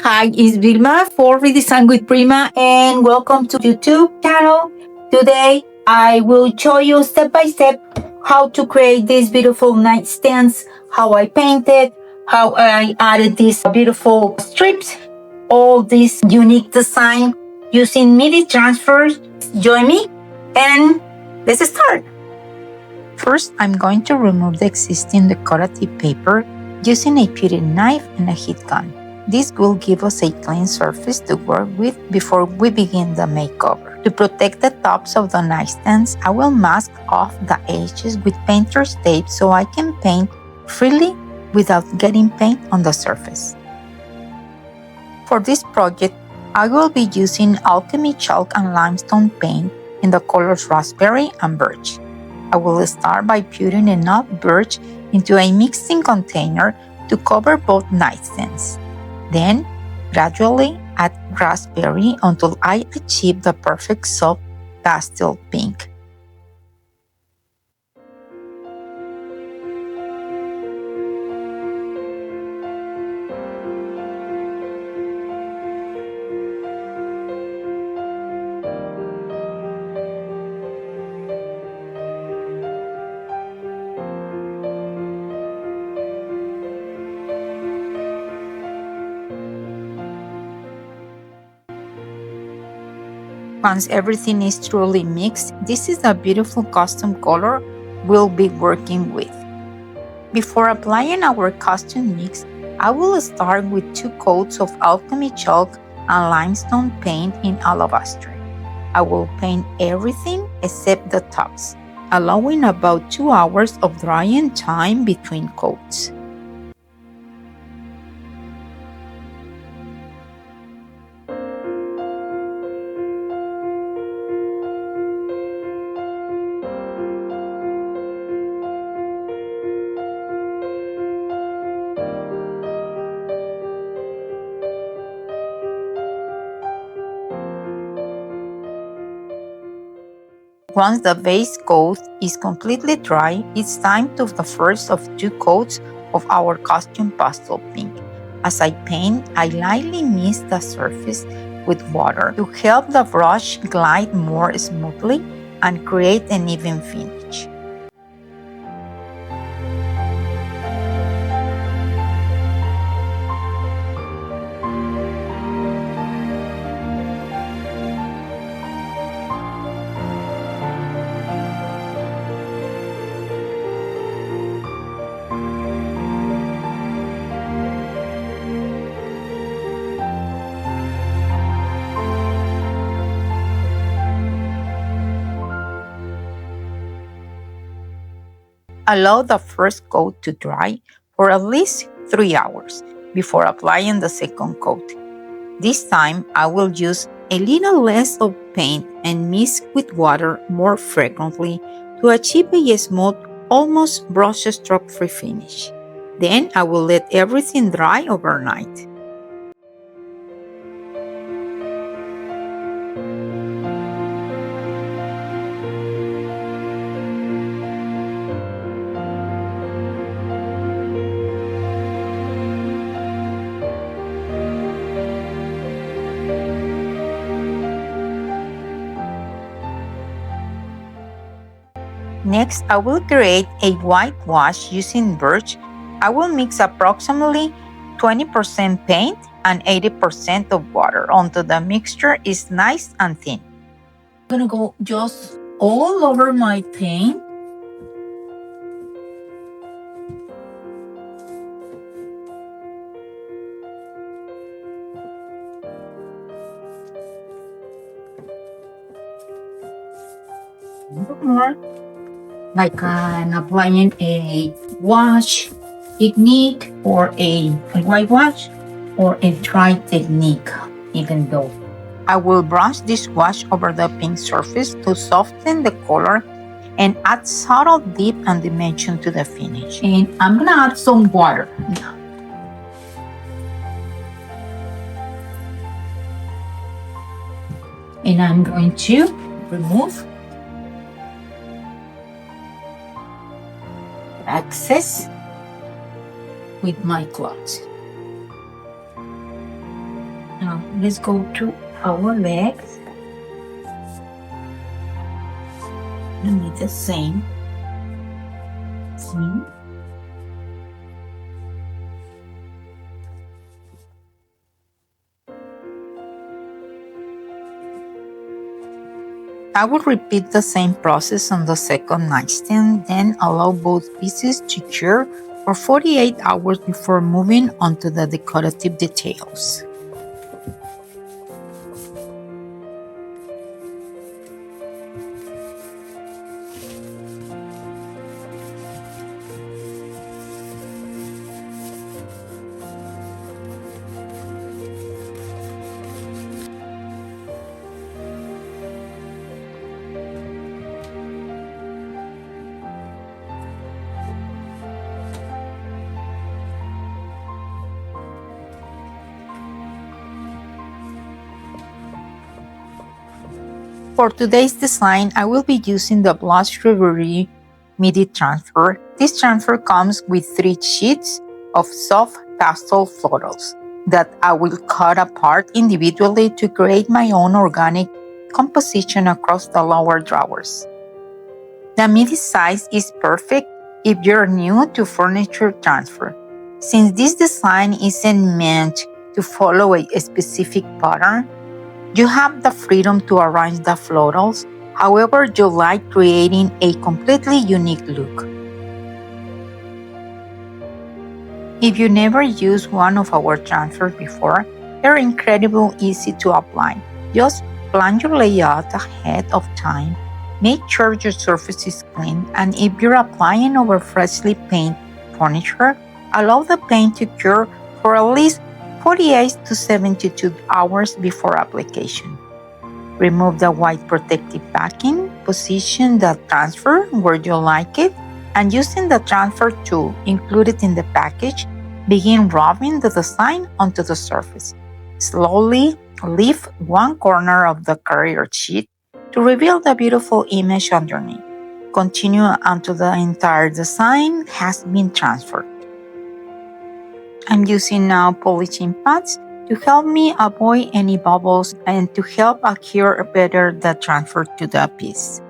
Hi, it's Vilma for Redesign with Prima and welcome to YouTube channel. Today I will show you step by step how to create these beautiful nightstands, how I painted, how I added these beautiful strips, all this unique design using MIDI transfers. Join me and let's start. First, I'm going to remove the existing decorative paper using a putty knife and a heat gun. This will give us a clean surface to work with before we begin the makeover. To protect the tops of the nightstands, I will mask off the edges with painter's tape so I can paint freely without getting paint on the surface. For this project, I will be using Alchemy Chalk and Limestone Paint in the colors Raspberry and Birch. I will start by putting enough birch into a mixing container to cover both nightstands. Then, gradually add raspberry until I achieve the perfect soft pastel pink. Once everything is truly mixed, this is the beautiful custom color we'll be working with. Before applying our custom mix, I will start with 2 coats of Alchemy Chalk and Limestone Paint in alabaster. I will paint everything except the tops, allowing about 2 hours of drying time between coats. Once the base coat is completely dry, it's time to the first of 2 coats of our custom pastel pink. As I paint, I lightly mist the surface with water to help the brush glide more smoothly and create an even finish. Allow the first coat to dry for at least 3 hours before applying the second coat. This time, I will use a little less of paint and mix with water more frequently to achieve a smooth, almost brush stroke-free finish. Then I will let everything dry overnight. Next, I will create a white wash using birch. I will mix approximately 20% paint and 80% of water until the mixture is nice and thin. I'm gonna go just all over my paint. A little more. Like I'm applying a wash technique or a white wash or a dry technique, even though. I will brush this wash over the pink surface to soften the color and add subtle dip and dimension to the finish. And I'm gonna add some water now. And I'm going to remove excess with my cloth. Now let's go to our legs. You need the same. See? I will repeat the same process on the second nightstand, then allow both pieces to cure for 48 hours before moving on to the decorative details. For today's design, I will be using the Blush Reverie Middy Transfer. This transfer comes with 3 sheets of soft pastel florals that I will cut apart individually to create my own organic composition across the lower drawers. The midi size is perfect if you're new to furniture transfer. Since this design isn't meant to follow a specific pattern, you have the freedom to arrange the florals however you like, creating a completely unique look. If you never used one of our transfers before, they're incredibly easy to apply. Just plan your layout ahead of time, make sure your surface is clean, and if you're applying over freshly painted furniture, allow the paint to cure for at least 48 to 72 hours before application. Remove the white protective backing, position the transfer where you like it, and using the transfer tool included in the package, begin rubbing the design onto the surface. Slowly lift one corner of the carrier sheet to reveal the beautiful image underneath. Continue until the entire design has been transferred. I'm using now polishing pads to help me avoid any bubbles and to help adhere better the transfer to the piece.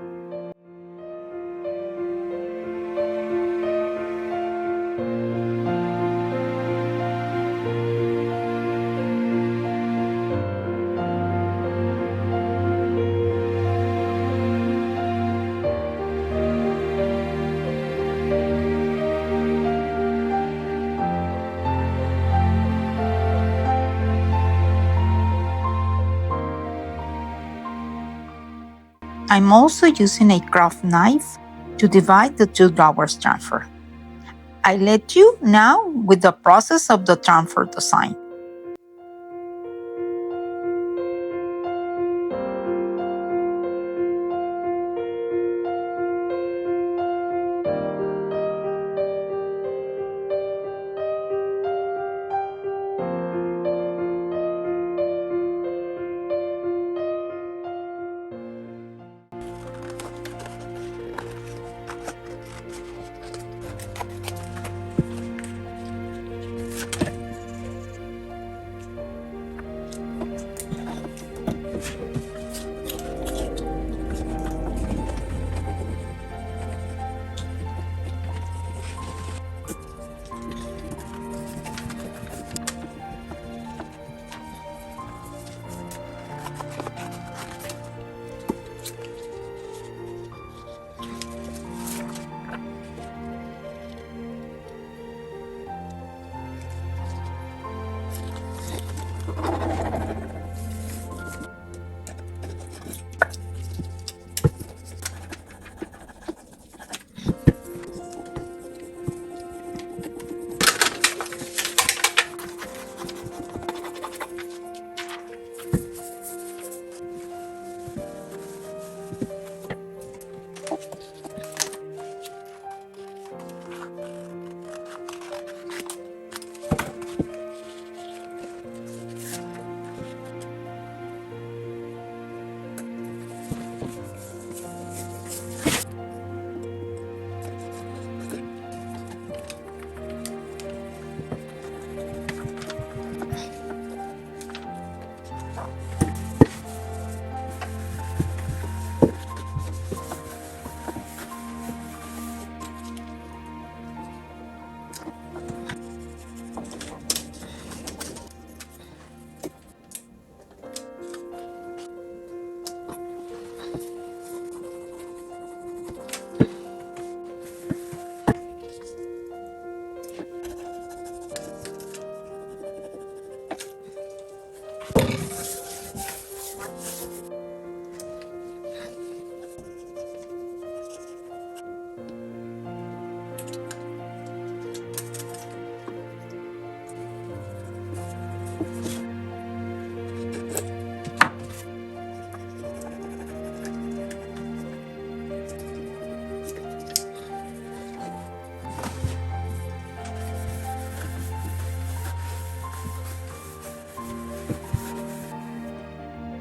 I'm also using a craft knife to divide the 2 drawers transfer. I let you now with the process of the transfer design.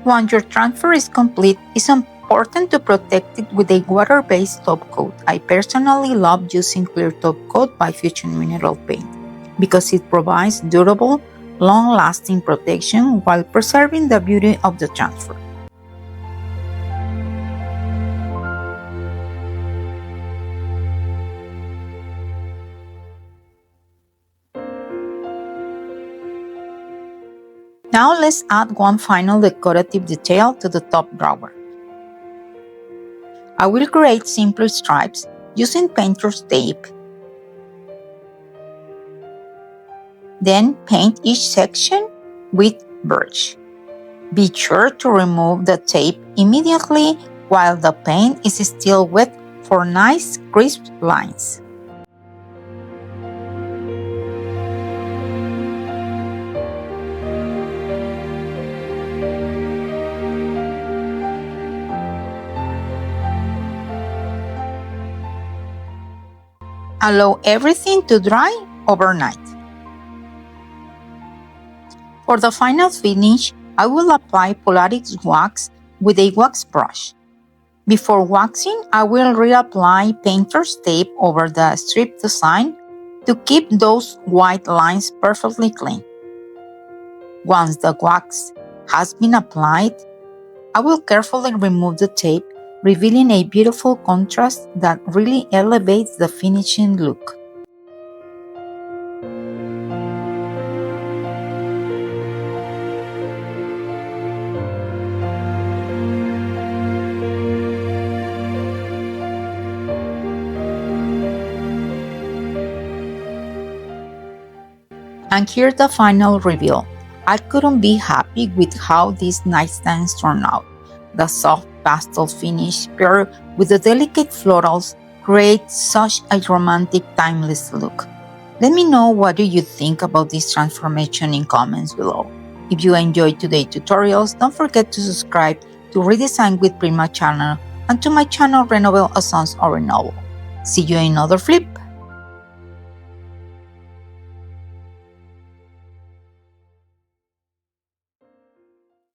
Once your transfer is complete, it's important to protect it with a water-based top coat. I personally love using clear top coat by Fusion Mineral Paint because it provides durable, long-lasting protection while preserving the beauty of the transfer. Now let's add one final decorative detail to the top drawer. I will create simple stripes using painter's tape. Then paint each section with birch. Be sure to remove the tape immediately while the paint is still wet for nice crisp lines. Allow everything to dry overnight. For the final finish, I will apply Polaris Wax with a wax brush. Before waxing, I will reapply painter's tape over the strip design to keep those white lines perfectly clean. Once the wax has been applied, I will carefully remove the tape, revealing a beautiful contrast that really elevates the finishing look. And here's the final reveal. I couldn't be happy with how these nightstands turned out. The soft pastel finish paired with the delicate florals creates such a romantic, timeless look. Let me know what do you think about this transformation in comments below. If you enjoyed today's tutorials, don't forget to subscribe to Redesign with Prima channel and to my channel Renovel a Sons or Renovo. See you in another flip!